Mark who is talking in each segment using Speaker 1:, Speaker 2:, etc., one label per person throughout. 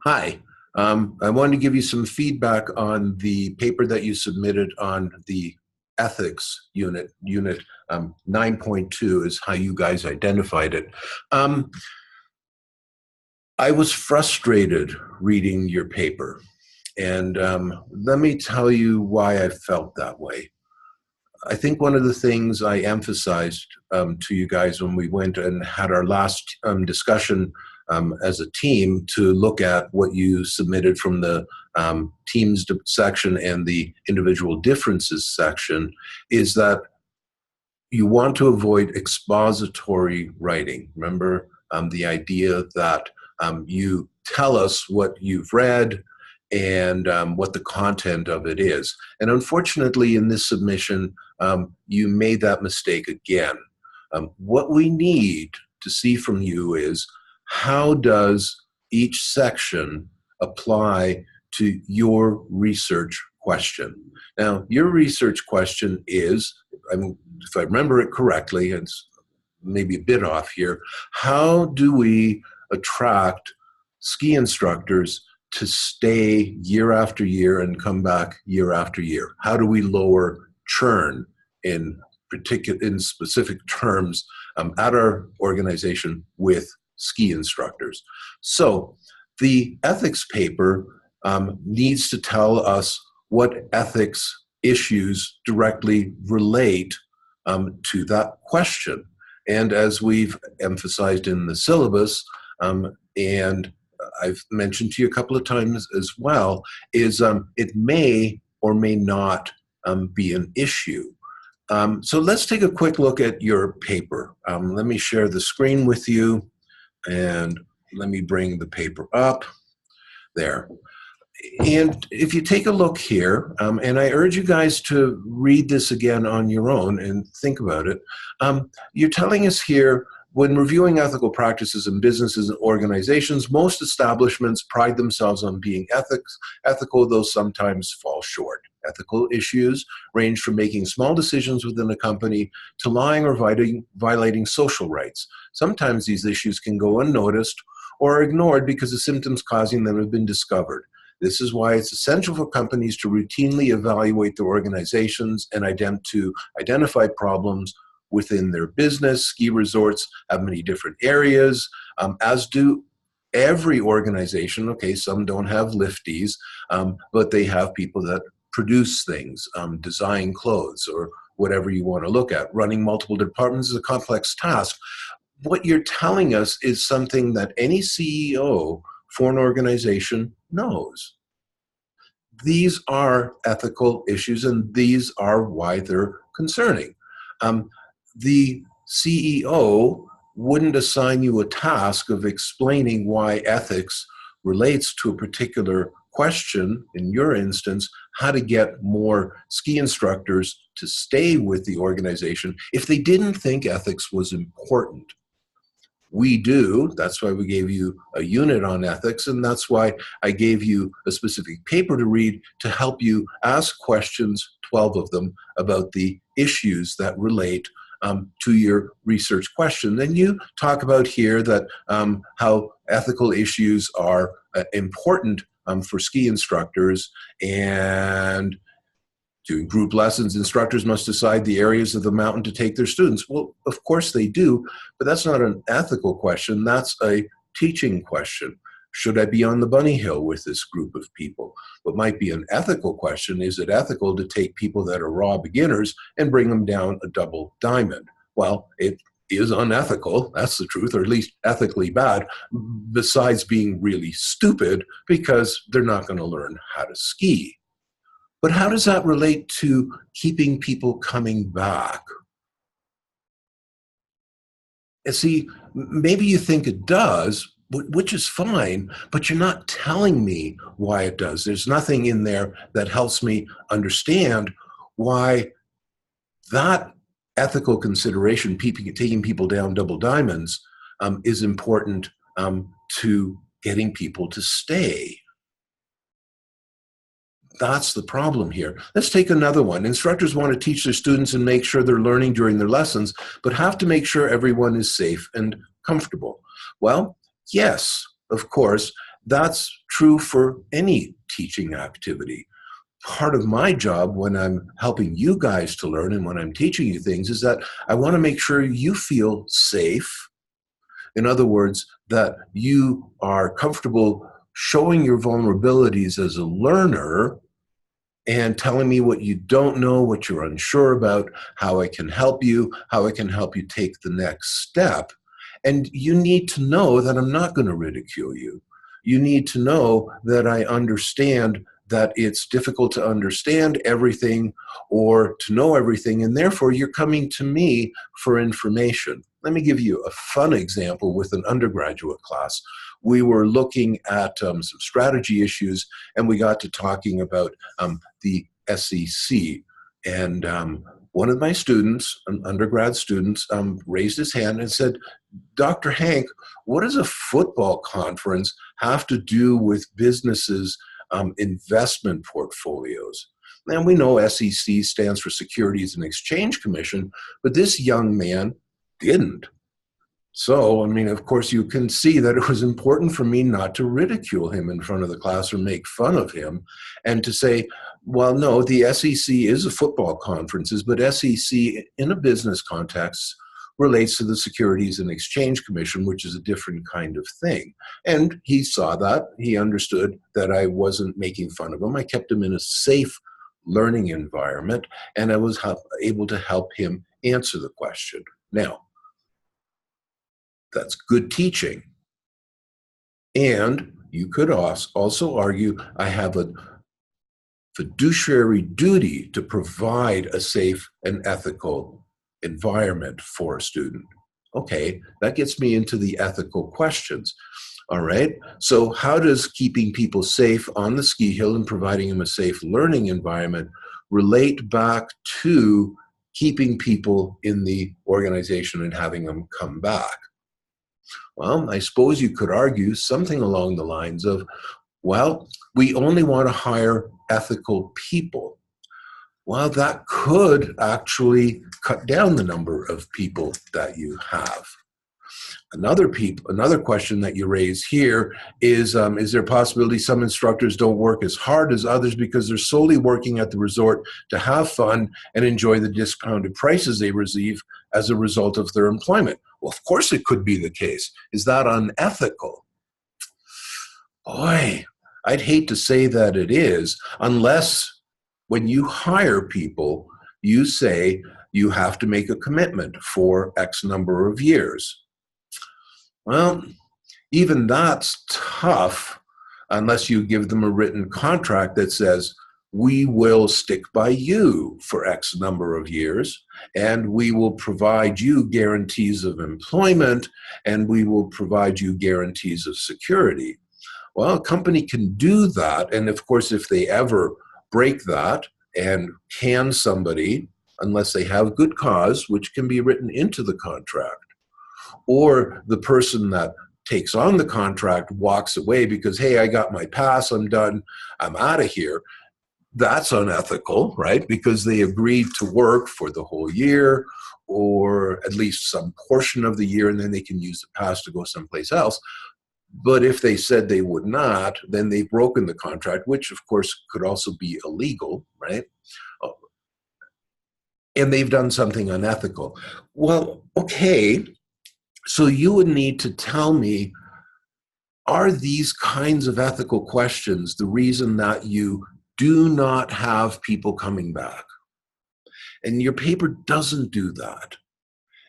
Speaker 1: Hi. I wanted to give you some feedback on the paper that you submitted on the ethics unit. Unit 9.2 is how you guys identified it. Um, I was frustrated reading your paper, and let me tell you why I felt that way. I think one of the things I emphasized to you guys when we went and had our last discussion as a team to look at what you submitted from the teams section and the individual differences section is that you want to avoid expository writing. Remember the idea that you tell us what you've read and what the content of it is. And unfortunately, in this submission, you made that mistake again. What we need to see from you is how does each section apply to your research question? Now, your research question is, if I remember it correctly, it's maybe a bit off here, how do we attract ski instructors to stay year after year and come back year after year? How do we lower churn in specific terms at our organization with ski instructors? So the ethics paper needs to tell us what ethics issues directly relate to that question. And as we've emphasized in the syllabus, and I've mentioned to you a couple of times as well, is it may or may not be an issue. So let's take a quick look at your paper. Let me share the screen with you, and let me bring the paper up there. And if you take a look here, and I urge you guys to read this again on your own and think about it, you're telling us here, when reviewing ethical practices in businesses and organizations, most establishments pride themselves on being ethical, though sometimes fall short. Ethical issues range from making small decisions within a company to lying or violating social rights. Sometimes these issues can go unnoticed or are ignored because the symptoms causing them have been discovered. This is why it's essential for companies to routinely evaluate their organizations and identify problems within their business. Ski resorts have many different areas, as do every organization. Okay, some don't have lifties, but they have people that produce things, design clothes, or whatever you want to look at. Running multiple departments is a complex task. What you're telling us is something that any CEO for an organization knows. These are ethical issues, and these are why they're concerning. The CEO wouldn't assign you a task of explaining why ethics relates to a particular question, in your instance, how to get more ski instructors to stay with the organization, if they didn't think ethics was important. We do. That's why we gave you a unit on ethics, and that's why I gave you a specific paper to read to help you ask questions, 12 of them, about the issues that relate to your research question. Then you talk about here that how ethical issues are important for ski instructors, and doing group lessons, instructors must decide the areas of the mountain to take their students. Well, of course they do, but that's not an ethical question. That's a teaching question. Should I be on the bunny hill with this group of people? What might be an ethical question, is it ethical to take people that are raw beginners and bring them down a double diamond? Well, it is unethical, that's the truth, or at least ethically bad, besides being really stupid, because they're not going to learn how to ski. But how does that relate to keeping people coming back? And see, maybe you think it does, which is fine, but you're not telling me why it does. There's nothing in there that helps me understand why that ethical consideration, taking people down double diamonds, is important to getting people to stay. That's the problem here. Let's take another one. Instructors want to teach their students and make sure they're learning during their lessons, but have to make sure everyone is safe and comfortable. Well, yes, of course, that's true for any teaching activity. Part of my job when I'm helping you guys to learn and when I'm teaching you things is that I want to make sure you feel safe. In other words, that you are comfortable showing your vulnerabilities as a learner and telling me what you don't know, what you're unsure about, how I can help you, how I can help you take the next step. And you need to know that I'm not going to ridicule you. You need to know that I understand that it's difficult to understand everything or to know everything, and therefore you're coming to me for information. Let me give you a fun example with an undergraduate class. We were looking at some strategy issues, and we got to talking about the SEC. And one of my students, an undergrad students, raised his hand and said, Dr. Hank, what does a football conference have to do with businesses' investment portfolios? And we know SEC stands for Securities and Exchange Commission, but this young man didn't. So, I mean, of course, you can see that it was important for me not to ridicule him in front of the class or make fun of him, and to say, well, no, the SEC is a football conferences, but SEC in a business context relates to the Securities and Exchange Commission, which is a different kind of thing. And he saw that. He understood that I wasn't making fun of him. I kept him in a safe learning environment, and I was able to help him answer the question. Now, that's good teaching. And you could also argue I have a fiduciary duty to provide a safe and ethical environment for a student. Okay, that gets me into the ethical questions. All right, so how does keeping people safe on the ski hill and providing them a safe learning environment relate back to keeping people in the organization and having them come back? Well, I suppose you could argue something along the lines of, well, we only want to hire ethical people. Well, that could actually cut down the number of people that you have. Another question that you raise here is there a possibility some instructors don't work as hard as others because they're solely working at the resort to have fun and enjoy the discounted prices they receive as a result of their employment? Well, of course it could be the case. Is that unethical? Boy, I'd hate to say that it is, unless when you hire people, you say you have to make a commitment for X number of years. Well, even that's tough unless you give them a written contract that says, we will stick by you for X number of years, and we will provide you guarantees of employment, and we will provide you guarantees of security. Well, a company can do that, and of course, if they ever break that and can somebody, unless they have good cause, which can be written into the contract, or the person that takes on the contract walks away because, hey, I got my pass, I'm done, I'm out of here. That's unethical, right? Because they agreed to work for the whole year or at least some portion of the year, and then they can use the pass to go someplace else. But if they said they would not, then they've broken the contract, which of course could also be illegal, right? And they've done something unethical. Well, okay, so you would need to tell me, are these kinds of ethical questions the reason that you do not have people coming back? And your paper doesn't do that.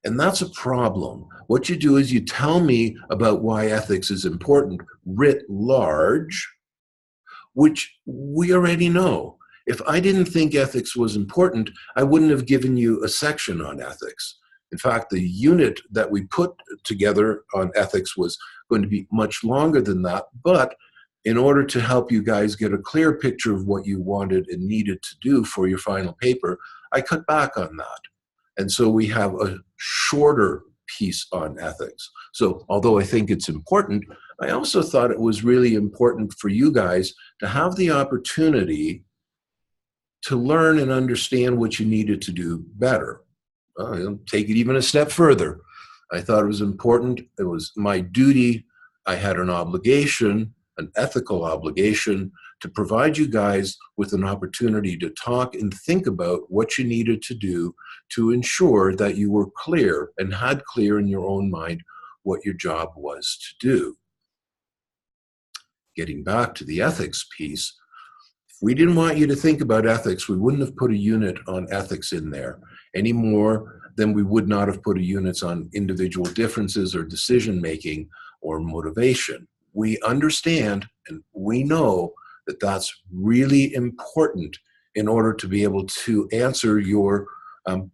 Speaker 1: And that's a problem. What you do is you tell me about why ethics is important writ large, which we already know. If I didn't think ethics was important, I wouldn't have given you a section on ethics. In fact, the unit that we put together on ethics was going to be much longer than that, but in order to help you guys get a clear picture of what you wanted and needed to do for your final paper, I cut back on that. And so we have a shorter piece on ethics. So although I think it's important, I also thought it was really important for you guys to have the opportunity to learn and understand what you needed to do better. I'll take it even a step further. I thought it was important. It was my duty. I had an obligation an ethical obligation to provide you guys with an opportunity to talk and think about what you needed to do to ensure that you were clear and had clear in your own mind what your job was to do. Getting back to the ethics piece, if we didn't want you to think about ethics, we wouldn't have put a unit on ethics in there any more than we would not have put a unit on individual differences or decision making or motivation. We understand and we know that that's really important in order to be able to answer your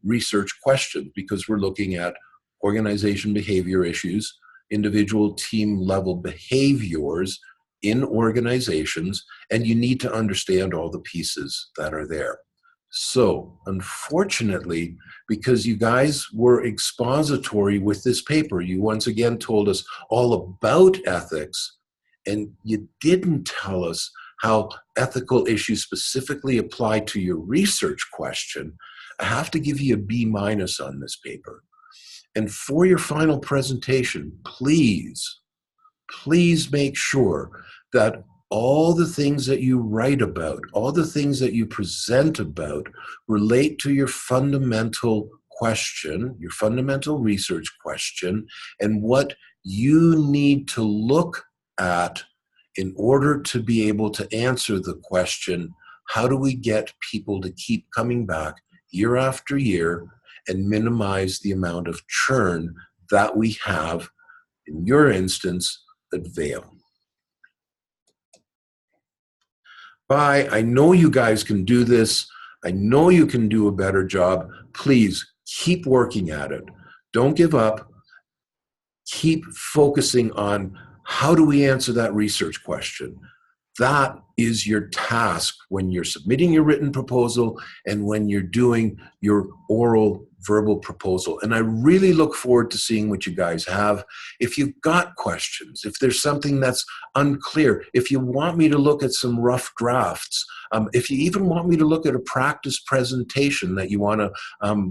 Speaker 1: research question, because we're looking at organization behavior issues, individual team level behaviors in organizations, and you need to understand all the pieces that are there. So, unfortunately, because you guys were expository with this paper, you once again told us all about ethics, and you didn't tell us how ethical issues specifically apply to your research question. I have to give you a B- on this paper. And for your final presentation, please make sure that all the things that you write about, all the things that you present about, relate to your fundamental question, your fundamental research question, and what you need to look at in order to be able to answer the question, how do we get people to keep coming back year after year and minimize the amount of churn that we have, in your instance, at Vail. Bye. I know you guys can do this. I know you can do a better job. Please keep working at it. Don't give up. Keep focusing on how do we answer that research question. That is your task when you're submitting your written proposal and when you're doing your oral verbal proposal. And I really look forward to seeing what you guys have. If you've got questions, if there's something that's unclear, if you want me to look at some rough drafts, if you even want me to look at a practice presentation that you want to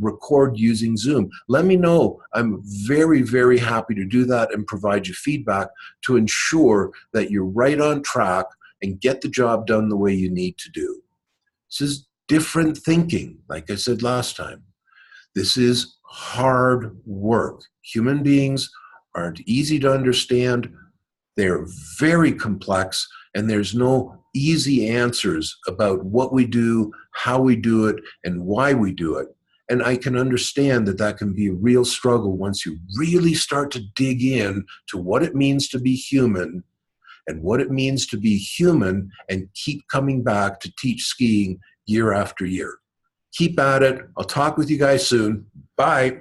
Speaker 1: record using Zoom, let me know. I'm very, very happy to do that and provide you feedback to ensure that you're right on track and get the job done the way you need to do. This is different thinking, like I said last time. This is hard work. Human beings aren't easy to understand. They're very complex, and there's no easy answers about what we do, how we do it, and why we do it. And I can understand that that can be a real struggle once you really start to dig in to what it means to be human and what it means to be human and keep coming back to teach skiing year after year. Keep at it. I'll talk with you guys soon. Bye.